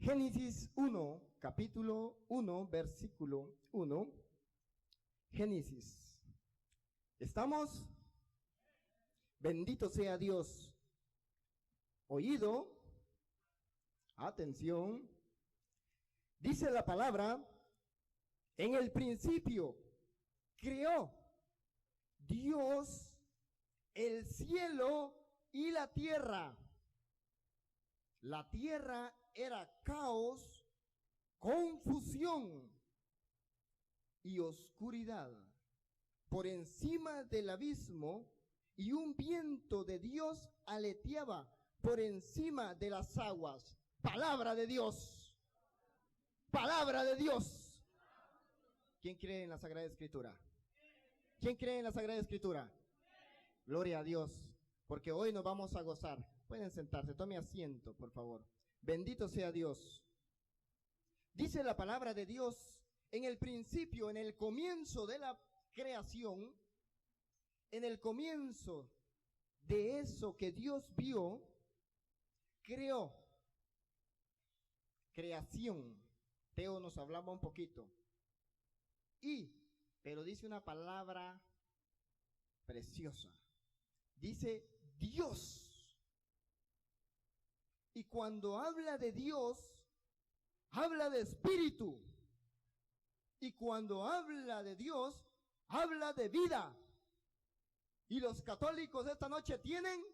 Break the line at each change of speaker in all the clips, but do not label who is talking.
Génesis 1, capítulo 1, versículo 1. Génesis. ¿Estamos? Bendito sea Dios. Oído. Atención. Dice la palabra, en el principio creó Dios el cielo y la tierra. La tierra era caos, confusión y oscuridad por encima del abismo, y un viento de Dios aleteaba por encima de las aguas. Palabra de Dios. Palabra de Dios. ¿Quién cree en la Sagrada Escritura? ¿Quién cree en la Sagrada Escritura? Gloria a Dios, porque hoy nos vamos a gozar. Pueden sentarse, tome asiento, por favor. Bendito sea Dios. Dice la palabra de Dios, en el principio, en el comienzo de la creación, en el comienzo de eso que Dios vio, creó. Creación. Teo nos hablaba un poquito. Pero dice una palabra preciosa. Dice Dios. Y cuando habla de Dios, habla de espíritu. Y cuando habla de Dios, habla de vida. Y los católicos esta noche tienen.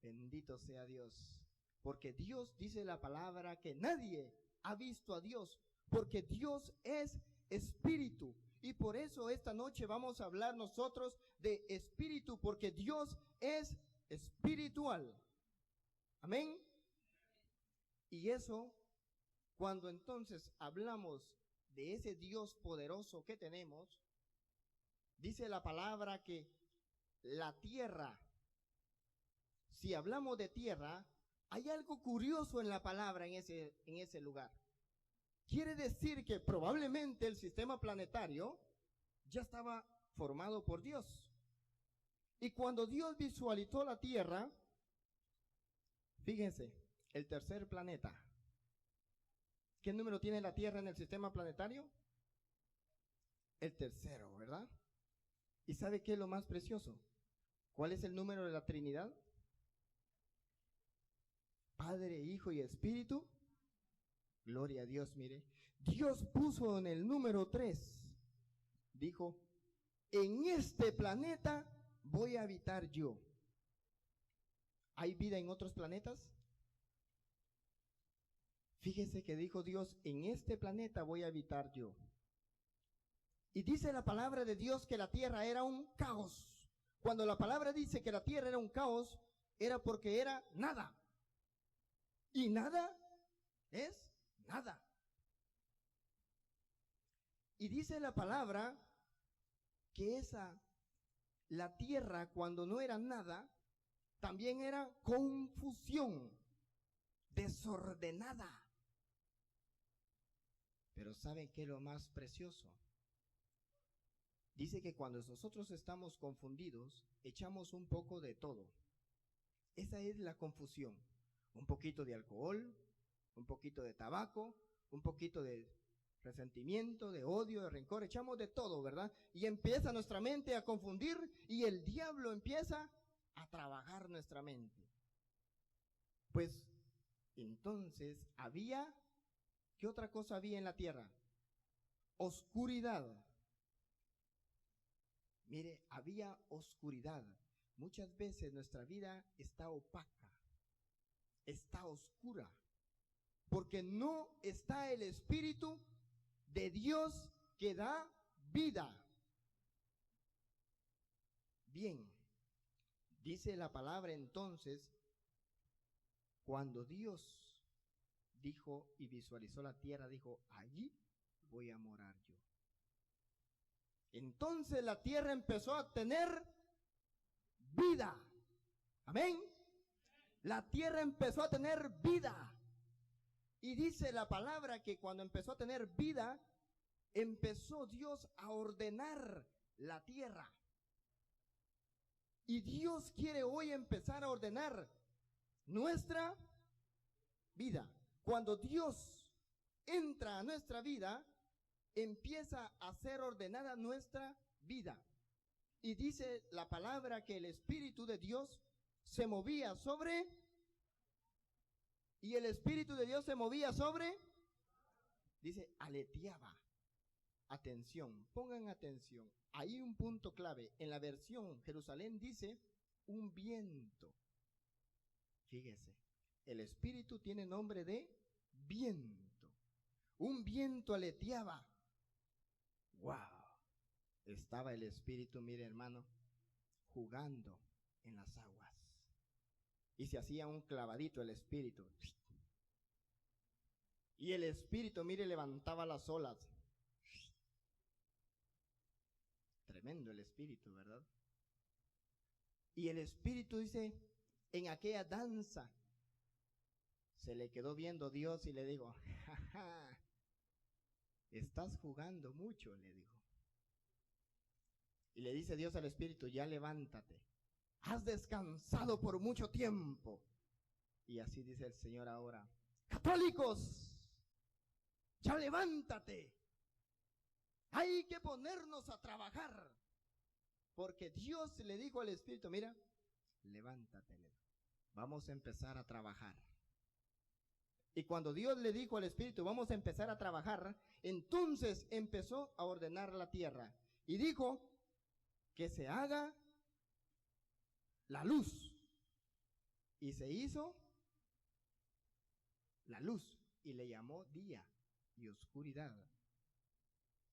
Bendito sea Dios. Porque Dios dice la palabra que nadie ha visto a Dios. Porque Dios es espíritu. Y por eso esta noche vamos a hablar nosotros de espíritu. Porque Dios es espiritual. Amén. Y eso, cuando entonces hablamos de ese Dios poderoso que tenemos, dice la palabra que la tierra, si hablamos de tierra, hay algo curioso en la palabra en ese lugar. Quiere decir que probablemente el sistema planetario ya estaba formado por Dios. Y cuando Dios visualizó la tierra, fíjense, el tercer planeta. ¿Qué número tiene la tierra en el sistema planetario? El tercero, ¿verdad? ¿Y sabe qué es lo más precioso? ¿Cuál es el número de la Trinidad? Padre, Hijo y Espíritu. Gloria a Dios, mire. Dios puso en el número 3. Dijo, en este planeta voy a habitar yo. ¿Hay vida en otros planetas? Fíjese que dijo Dios, en este planeta voy a habitar yo. Y dice la palabra de Dios que la tierra era un caos. Cuando la palabra dice que la tierra era un caos, era porque era nada. Y nada es nada. Y dice la palabra que la tierra cuando no era nada, también era confusión, desordenada. Pero ¿saben qué es lo más precioso? Dice que cuando nosotros estamos confundidos, echamos un poco de todo. Esa es la confusión. Un poquito de alcohol, un poquito de tabaco, un poquito de resentimiento, de odio, de rencor. Echamos de todo, ¿verdad? Y empieza nuestra mente a confundir y el diablo empieza a trabajar nuestra mente. Pues entonces ¿qué otra cosa había en la tierra? Oscuridad. Mire, había oscuridad. Muchas veces nuestra vida está opaca, está oscura, porque no está el Espíritu de Dios que da vida. Bien, dice la palabra entonces, cuando Dios dijo y visualizó la tierra, dijo, allí voy a morar yo. Entonces la tierra empezó a tener vida. Amén. La tierra empezó a tener vida. Y dice la palabra que cuando empezó a tener vida, empezó Dios a ordenar la tierra. Y Dios quiere hoy empezar a ordenar nuestra vida. Cuando Dios entra a nuestra vida, empieza a ser ordenada nuestra vida. Y dice la palabra que el Espíritu de Dios se movía sobre, y el Espíritu de Dios se movía sobre, dice, aleteaba. Atención, pongan atención. Hay un punto clave. En la versión Jerusalén dice un viento. Fíjese, el Espíritu tiene nombre de viento. Un viento aleteaba. ¡Wow! Estaba el Espíritu, mire hermano, jugando en las aguas. Y se hacía un clavadito el Espíritu. Y el Espíritu, mire, levantaba las olas. Tremendo el Espíritu, ¿verdad? Y el Espíritu dice, en aquella danza, se le quedó viendo Dios y le dijo, jaja, estás jugando mucho, le dijo. Y le dice Dios al Espíritu, ya levántate, has descansado por mucho tiempo. Y así dice el Señor ahora, católicos, ya levántate. Hay que ponernos a trabajar. Porque Dios le dijo al Espíritu, mira, levántate, vamos a empezar a trabajar. Y cuando Dios le dijo al Espíritu, vamos a empezar a trabajar, entonces empezó a ordenar la tierra. Y dijo, que se haga la luz. Y se hizo la luz. Y le llamó día y oscuridad.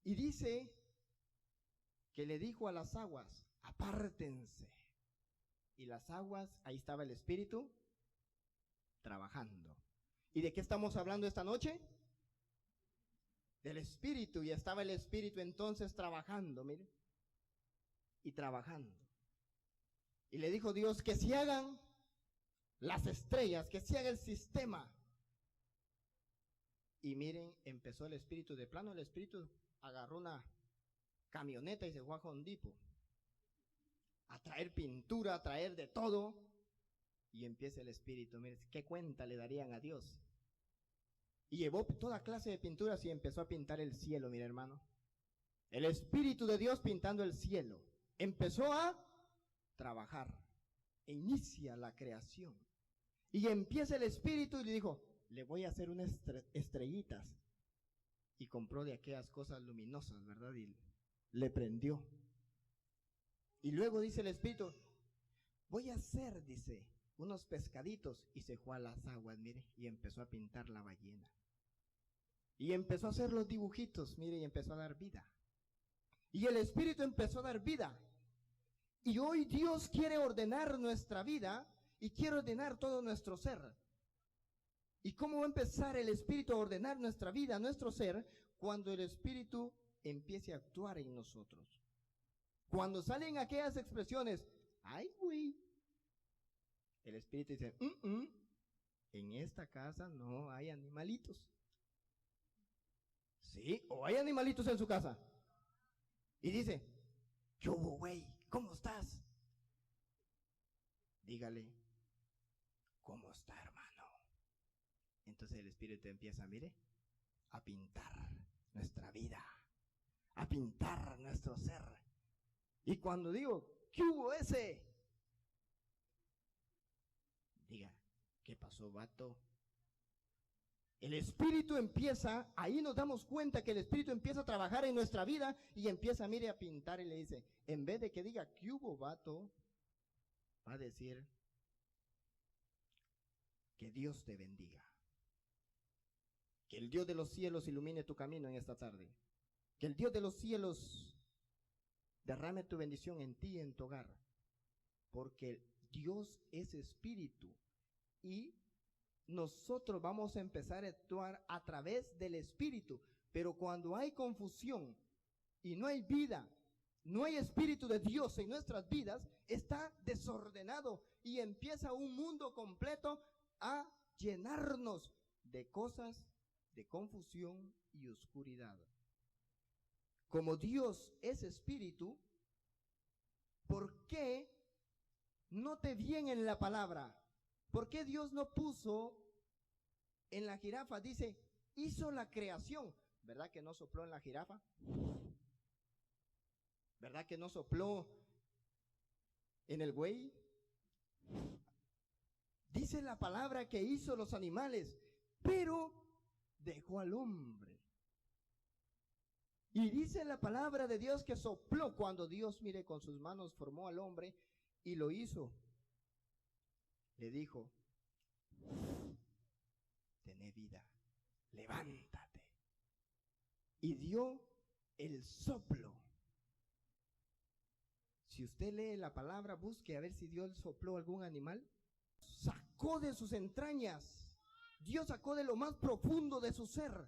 Y dice que le dijo a las aguas, apártense. Y las aguas, ahí estaba el Espíritu trabajando. ¿Y de qué estamos hablando esta noche? Del Espíritu. Y estaba el Espíritu entonces trabajando, mire. Y trabajando. Y le dijo Dios que se hagan las estrellas, que se haga el sistema. Y miren, empezó el Espíritu, de plano el Espíritu agarró una camioneta y se fue a Home Depot a traer pintura, a traer de todo. Y empieza el Espíritu, miren, ¿qué cuenta le darían a Dios? Y llevó toda clase de pinturas y empezó a pintar el cielo, mire hermano. El Espíritu de Dios pintando el cielo. Empezó a trabajar. E inicia la creación. Y empieza el Espíritu y le dijo, le voy a hacer unas estrellitas. Y compró de aquellas cosas luminosas, ¿verdad? Y le prendió. Y luego dice el Espíritu, voy a hacer, dice, unos pescaditos. Y se fue a las aguas, mire, y empezó a pintar la ballena. Y empezó a hacer los dibujitos, mire, y empezó a dar vida. Y el Espíritu empezó a dar vida. Y hoy Dios quiere ordenar nuestra vida y quiere ordenar todo nuestro ser. ¿Y cómo va a empezar el Espíritu a ordenar nuestra vida, nuestro ser? Cuando el Espíritu empiece a actuar en nosotros. Cuando salen aquellas expresiones, ay, güey. El Espíritu dice, en esta casa no hay animalitos. Sí, o hay animalitos en su casa. Y dice, ¿qué hubo, güey? ¿Cómo estás? Dígale, ¿cómo está, hermano? Entonces el Espíritu empieza, mire, a pintar nuestra vida, a pintar nuestro ser. Y cuando digo, ¿qué hubo ese? Diga, ¿qué pasó, vato? El Espíritu empieza, ahí nos damos cuenta que el Espíritu empieza a trabajar en nuestra vida y empieza, mire, a pintar y le dice, en vez de que diga, ¿qué hubo, vato? Va a decir, que Dios te bendiga. Que el Dios de los cielos ilumine tu camino en esta tarde. Que el Dios de los cielos derrame tu bendición en ti y en tu hogar. Porque Dios es Espíritu y nosotros vamos a empezar a actuar a través del Espíritu. Pero cuando hay confusión y no hay vida, no hay Espíritu de Dios en nuestras vidas, está desordenado y empieza un mundo completo a llenarnos de cosas de confusión y oscuridad. Como Dios es Espíritu, ¿por qué? Note bien en la palabra, ¿por qué Dios no puso en la jirafa dice, hizo la creación. ¿Verdad que no sopló en la jirafa? ¿Verdad que no sopló en el buey? Dice la palabra que hizo los animales, pero dejó al hombre. Y dice la palabra de Dios que sopló cuando Dios, mire, con sus manos formó al hombre y lo hizo. Le dijo, tené vida, levántate. Y dio el soplo. Si usted lee la palabra, busque a ver si Dios sopló algún animal. Sacó de sus entrañas. Dios sacó de lo más profundo de su ser,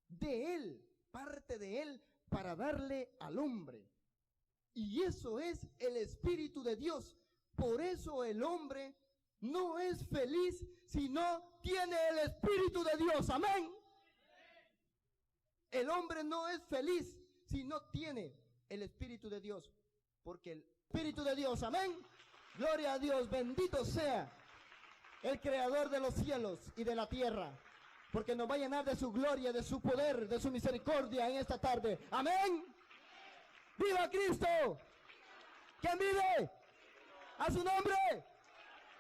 de él, parte de él, para darle al hombre. Y eso es el Espíritu de Dios. Por eso el hombre no es feliz si no tiene el Espíritu de Dios. Amén. El hombre no es feliz si no tiene el Espíritu de Dios. Porque el Espíritu de Dios, amén. Gloria a Dios, bendito sea el Creador de los cielos y de la tierra, porque nos va a llenar de su gloria, de su poder, de su misericordia en esta tarde. Amén. ¡Viva Cristo! ¿Quién vive? ¡A su nombre!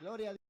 Gloria a Dios.